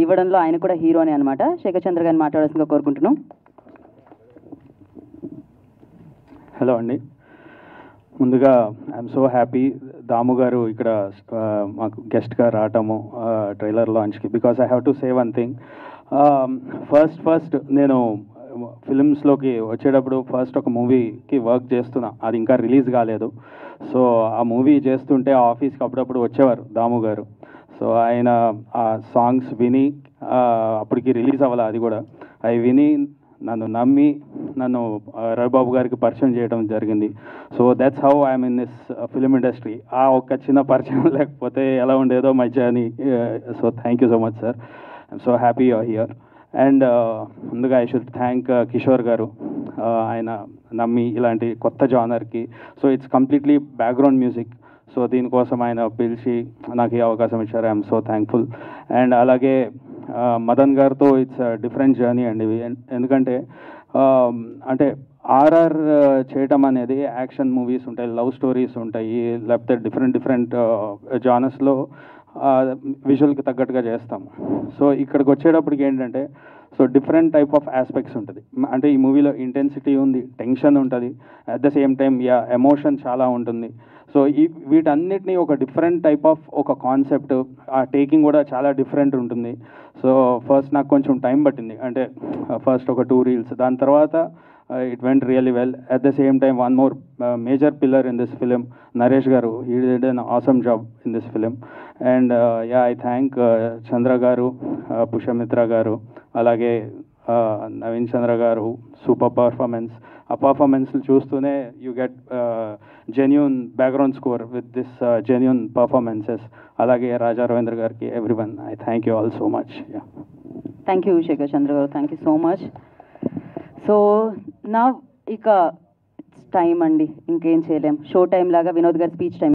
ఇవ్వడంలో ఆయన కూడా హీరోనే అనమాట. శేఖర్ చంద్ర గారిని మాట్లాడాల్సిందిగా కోరుకుంటున్నాం. హలో అండి, ముందుగా ఐఎమ్ సో హ్యాపీ దాము గారు ఇక్కడ మాకు గెస్ట్గా రావటము ట్రైలర్ లాంచ్కి. Because I have to say one thing. First నేను ఫిలిమ్స్లోకి వచ్చేటప్పుడు ఫస్ట్ ఒక మూవీకి వర్క్ చేస్తున్నా, అది ఇంకా రిలీజ్ కాలేదు. సో ఆ మూవీ చేస్తుంటే ఆఫీస్కి అప్పుడప్పుడు వచ్చేవారు దాము గారు. సో ఆయన ఆ సాంగ్స్ విని, అప్పటికి రిలీజ్ అవ్వాలి అది కూడా, అవి విని నన్ను నమ్మి నన్ను రవిబాబు గారికి పరిచయం చేయడం జరిగింది. So that's how I'm in this film industry. ఆ ఒక్క చిన్న పరిచయం లేకపోతే ఎలా ఉండేదో my journey. So thank you so much sir, I'm so happy you're here. And ముందుగా I should thank Kishore garu, ఆయన నమ్మి ఇలాంటి కొత్త జానర్కి, so it's completely background music, so దీనికోసం ఆయన పిలిచి నాకు ఈ అవకాశం ఇచ్చారు. I'm so thankful. అండ్ అలాగే మదన్ గారితో ఇట్స్ డిఫరెంట్ జర్నీ అండి. ఎందుకంటే అంటే ఆర్ఆర్ చేయటం అనేది యాక్షన్ మూవీస్ ఉంటాయి, లవ్ స్టోరీస్ ఉంటాయి, లేకపోతే డిఫరెంట్ జానర్స్లో విజువల్కి తగ్గట్టుగా చేస్తాము. సో ఇక్కడికి వచ్చేటప్పటికి ఏంటంటే, so different type of aspects ఉంటుంది. అంటే ఈ మూవీలో ఇంటెన్సిటీ ఉంది, టెన్షన్ ఉంటుంది, at the same time emotion చాలా ఉంటుంది. సో వీటన్నిటినీ ఒక డిఫరెంట్ టైప్ ఆఫ్ ఒక కాన్సెప్ట్, ఆ టేకింగ్ కూడా చాలా డిఫరెంట్ ఉంటుంది. సో ఫస్ట్ నాకు కొంచెం టైం పట్టింది, అంటే ఫస్ట్ ఒక 2 reels, దాని తర్వాత it went really well. At the same time one more major pillar in this film, Naresh garu, he did an awesome job in this film. And I thank Chandra garu, Pushyamitra గారు, అలాగే నవీన్ చంద్ర గారు, సూపర్ పర్ఫార్మెన్స్. ఆ పర్ఫార్మెన్స్లు చూస్తూనే you get genuine background score with this genuine performances. అలాగే రాజా రవీంద్ర గారికి, everyone, I thank you all so much. Thank you Shekhar Chandra garu, thank you so much. So నా ఇక టైం అండి, ఇంకేం చేయలేం. షో టైం లాగా వినోద్ గారి స్పీచ్ టైం.